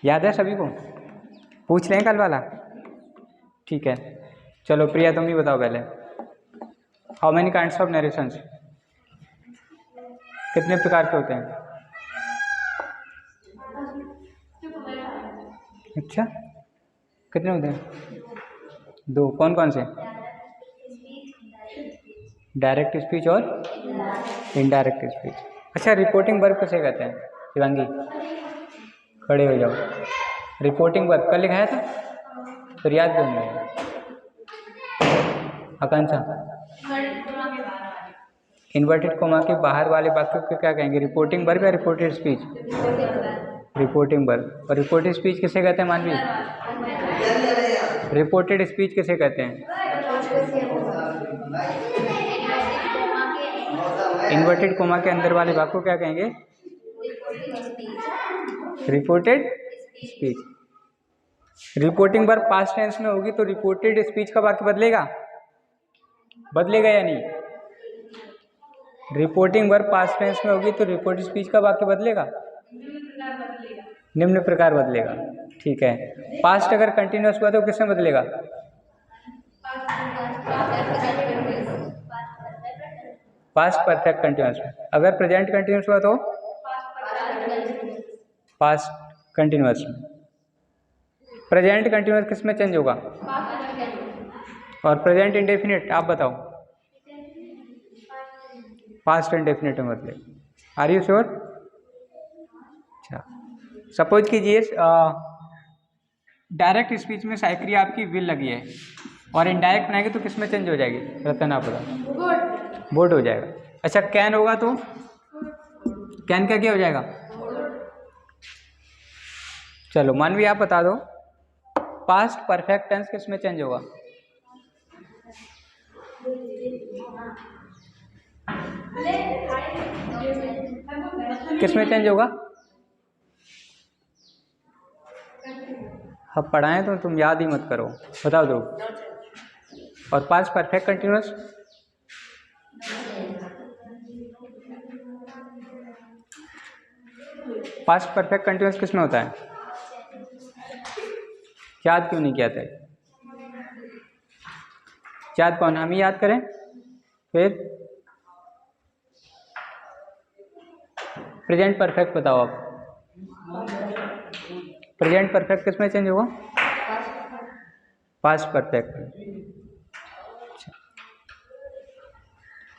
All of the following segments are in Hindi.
याद है सभी को? पूछ लें कल वाला? ठीक है, चलो प्रिया तुम ही बताओ पहले। How many kinds of narrations, कितने प्रकार के होते हैं? अच्छा, कितने होते हैं? 2। कौन कौन से? डायरेक्ट स्पीच और इनडायरेक्ट स्पीच। अच्छा, रिपोर्टिंग वर्ब किसे कहते हैं? शिवांगी खड़े हो जाओ। रिपोर्टिंग वर्ब कल लिखाया था, फिर याद क्यों नहीं है? आकांक्षा, इन्वर्टेड कोमा के बाहर वाले वाक्यों को क्या कहेंगे? रिपोर्टिंग वर्ब या रिपोर्टेड स्पीच? Reporting verb. और रिपोर्टेड स्पीच किसे कहते हैं मानवी? रिपोर्टेड स्पीच किसे कहते हैं? इन्वर्टेड कोमा के अंदर वाले वाक्य को क्या कहेंगे? Reported speech. Reporting verb past tense में होगी तो रिपोर्टेड स्पीच का वाक्य बदलेगा? बदलेगा या नहीं? रिपोर्टिंग वर्ब पास्ट टेंस में होगी तो रिपोर्टेड स्पीच का वाक्य बदलेगा? निम्न प्रकार बदलेगा। ठीक है, पास्ट अगर कंटिन्यूअस हुआ तो किसमें बदलेगा? पास्ट परफेक्ट कंटिन्यूअस में। अगर प्रेजेंट कंटिन्यूअस हुआ तो पास्ट कंटिन्यूअस में। प्रेजेंट कंटिन्यूअस किस में चेंज होगा? और प्रेजेंट इंडेफिनिट आप बताओ? पास्ट इंडेफिनिट में बदलेगा। Are you sure? अच्छा, सपोज कीजिए डायरेक्ट स्पीच में साइक्रिया आपकी विल लगी है और इनडायरेक्ट बनाएंगे तो किस में चेंज हो जाएगी? रतन आप बताओ। बोर्ड हो जाएगा। अच्छा, कैन होगा तो कैन का क्या हो जाएगा? चलो मानवी आप बता दो, पास्ट परफेक्ट टेंस किस में चेंज होगा? किस में चेंज होगा? अब पढ़ाएं तो तुम याद ही मत करो, बताओ दो। और past perfect continuous? Past perfect continuous किस में होता है? याद क्यों नहीं किया था? याद कौन? हम ही याद करें फिर? प्रेजेंट परफेक्ट बताओ आप। प्रेजेंट परफेक्ट किस में चेंज होगा? Past perfect.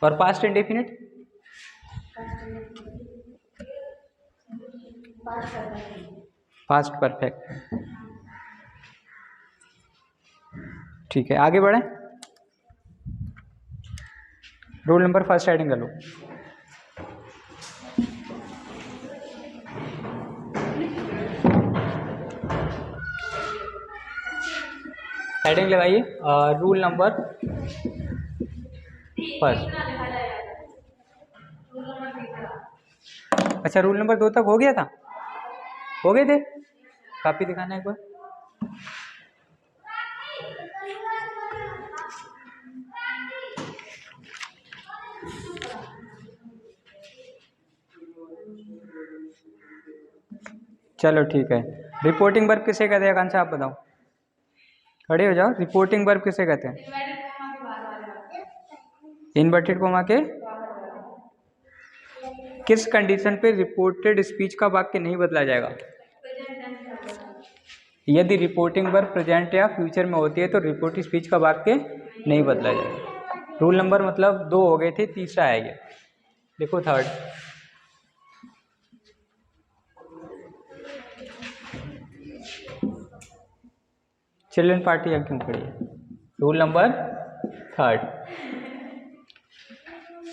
और पास्ट इंडेफिनिट? Past perfect. ठीक है, आगे बढ़े। रूल नंबर फर्स्ट हेडिंग कर लो। हेडिंग लगाइए रूल नंबर फर्स्ट। अच्छा, रूल नंबर 2 तक हो गया था? हो गए थे? कापी दिखाना एक बार। चलो ठीक है। रिपोर्टिंग वर्ब किसे कहते हैं आकांक्षा आप बताओ? खड़े हो जाओ। रिपोर्टिंग वर्ब किसे कहते हैं? इन्वर्टेड कोमा के किस कंडीशन पे रिपोर्टेड स्पीच का वाक्य नहीं बदला जाएगा? यदि रिपोर्टिंग वर्ब प्रेजेंट या फ्यूचर में होती है तो रिपोर्टेड स्पीच का वाक्य नहीं बदला जाएगा। रूल नंबर मतलब 2 हो गए थे, तीसरा है ये, देखो थर्ड। चिल्ड्रन पार्टी अब क्यों खड़ी है? रूल नंबर थर्ड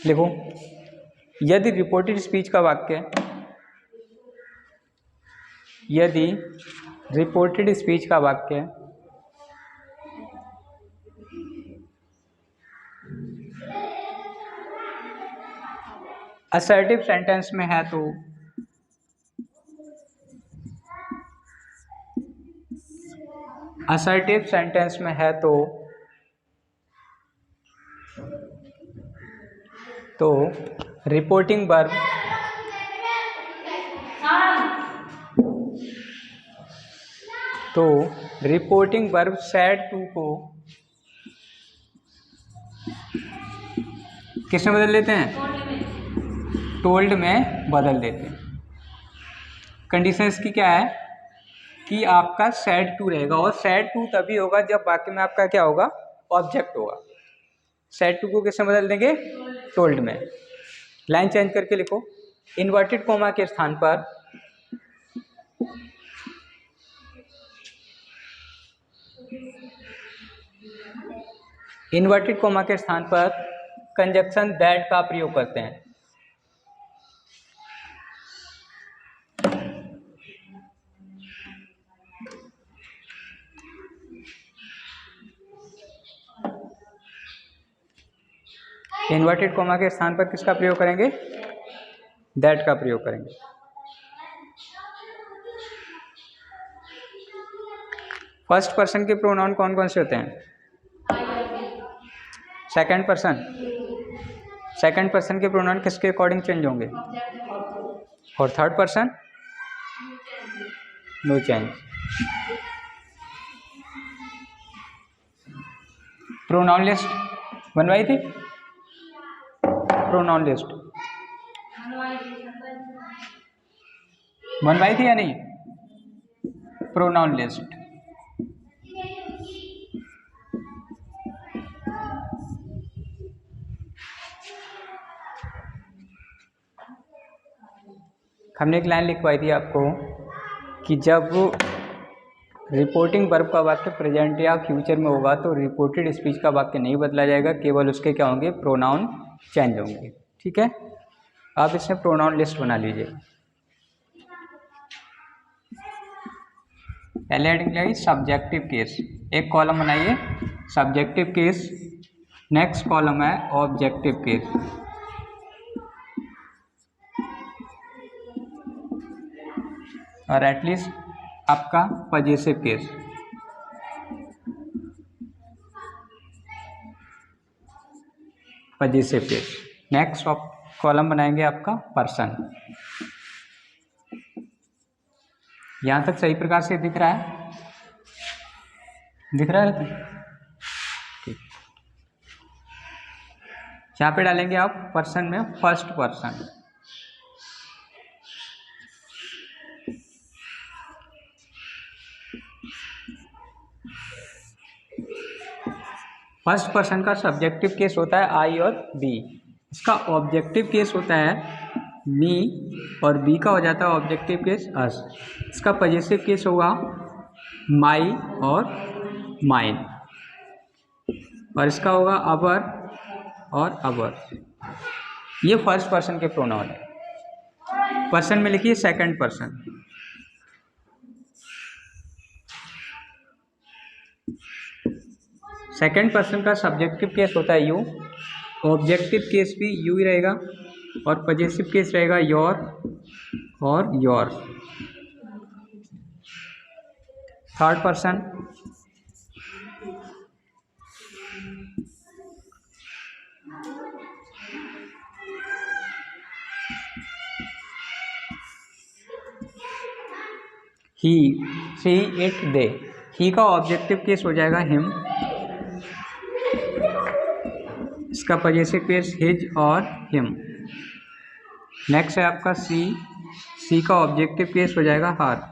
देखो, यदि रिपोर्टेड स्पीच का वाक्य, यदि रिपोर्टेड स्पीच का वाक्य असर्टिव सेंटेंस में है तो असर्टिव सेंटेंस में है तो रिपोर्टिंग वर्ब तो रिपोर्टिंग वर्ब सैड टू को किस में बदल देते हैं? टोल्ड में बदल देते हैं। कंडीशन इसकी क्या है कि आपका सैड टू रहेगा, और सैड टू तभी होगा जब वाक्य में आपका क्या होगा? ऑब्जेक्ट होगा। सैड टू को किससे बदल देंगे? टोल्ड में। लाइन चेंज करके लिखो, इन्वर्टेड कोमा के स्थान पर कंजक्शन दैट का प्रयोग करते हैं। इन्वर्टेड कोमा के स्थान पर किसका प्रयोग करेंगे? दैट का प्रयोग करेंगे। फर्स्ट पर्सन के प्रोनाउन कौन कौन से होते हैं? सेकंड पर्सन के प्रोनाउन किसके अकॉर्डिंग चेंज होंगे? और third person? No change. Pronoun list बनवाई थी? प्रोनाउन लिस्ट बनवाई थी या नहीं? प्रोनाउन लिस्ट हमने एक लाइन लिखवाई थी आपको कि जब रिपोर्टिंग वर्ब का वाक्य प्रेजेंट या फ्यूचर में होगा तो रिपोर्टेड स्पीच का वाक्य नहीं बदला जाएगा, केवल उसके क्या होंगे? प्रोनाउन चेंज होंगे। ठीक है, आप इसमें प्रोनाउन लिस्ट बना लीजिए। पहले हेडिंग लगाइए सब्जेक्टिव केस, एक कॉलम बनाइए सब्जेक्टिव केस, नेक्स्ट कॉलम है ऑब्जेक्टिव केस। और एटलीस्ट आपका पजेसिव केस। नेक्स्ट कॉलम बनाएंगे आपका पर्सन। यहां तक सही प्रकार से दिख रहा है? दिख रहा है? ठीक, यहाँ पे डालेंगे आप पर्सन में फर्स्ट पर्सन। फर्स्ट पर्सन का सब्जेक्टिव केस होता है आई और बी, इसका ऑब्जेक्टिव केस होता है मी, और बी का हो जाता है ऑब्जेक्टिव केस अस। इसका पजेसिव केस होगा माई और माइन, और इसका होगा अवर और अवर। ये फर्स्ट पर्सन के प्रोनाउन है। पर्सन में लिखिए सेकंड पर्सन। सेकंड पर्सन का सब्जेक्टिव केस होता है यू, ऑब्जेक्टिव केस भी यू ही रहेगा, और पजेसिव केस रहेगा योर और your. Third person he, she, it, they. He का ऑब्जेक्टिव केस हो जाएगा हिम, इसका पजेसिव केस हिज और हिम। नेक्स्ट है आपका सी, सी का ऑब्जेक्टिव केस हो जाएगा हर,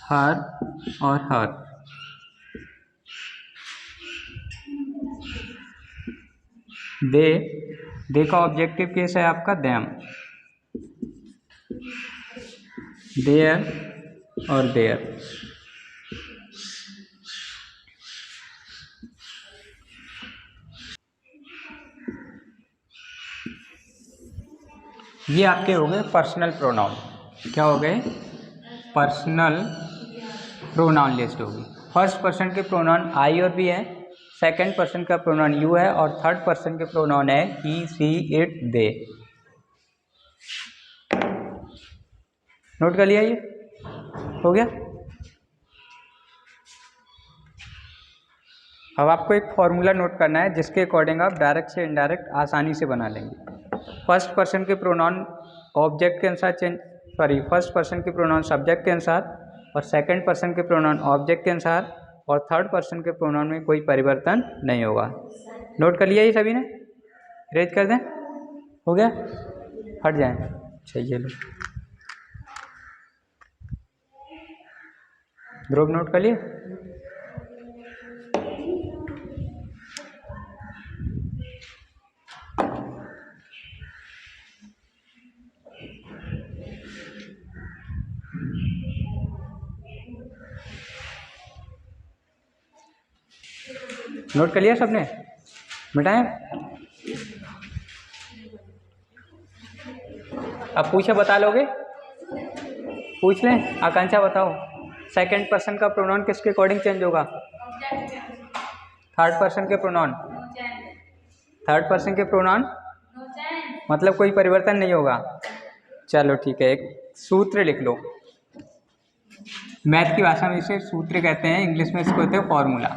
हर और हर। दे, दे का ऑब्जेक्टिव केस है आपका देम, देयर और देयर। ये आपके हो गए पर्सनल प्रोनाउन। क्या हो गए? पर्सनल प्रोनाउन लिस्ट होगी। फर्स्ट पर्सन के प्रोनाउन आई और बी है, सेकंड पर्सन का प्रोनाउन यू है, और थर्ड पर्सन के प्रोनाउन है ही, सी, इट, दे। नोट कर लिया? ये हो गया। अब आपको एक फॉर्मूला नोट करना है जिसके अकॉर्डिंग आप डायरेक्ट से इनडायरेक्ट आसानी से बना लेंगे। फर्स्ट पर्सन के प्रोनाउन ऑब्जेक्ट के अनुसार चेंज फर्स्ट पर्सन के प्रोनाउन सब्जेक्ट के अनुसार और सेकंड पर्सन के प्रोनाउन ऑब्जेक्ट के अनुसार और थर्ड पर्सन के प्रोनाउन में कोई परिवर्तन नहीं होगा। नोट कर लिया ये सभी ने? रेज कर दें? हो गया? हट जाएं। चाहिए लो ध्रुव, नोट कर लिए? नोट कर लिया सबने? मिटाएं? अब पूछे बता लोगे? पूछ लें? आकांक्षा बताओ, सेकंड पर्सन का प्रोनाउन किसके अकॉर्डिंग चेंज होगा? थर्ड पर्सन के प्रोनाउन। थर्ड पर्सन के प्रोनाउन मतलब कोई परिवर्तन नहीं होगा। चलो ठीक है, एक सूत्र लिख लो। मैथ की भाषा में इसे सूत्र कहते हैं, इंग्लिश में इसको कहते हैं फॉर्मूला।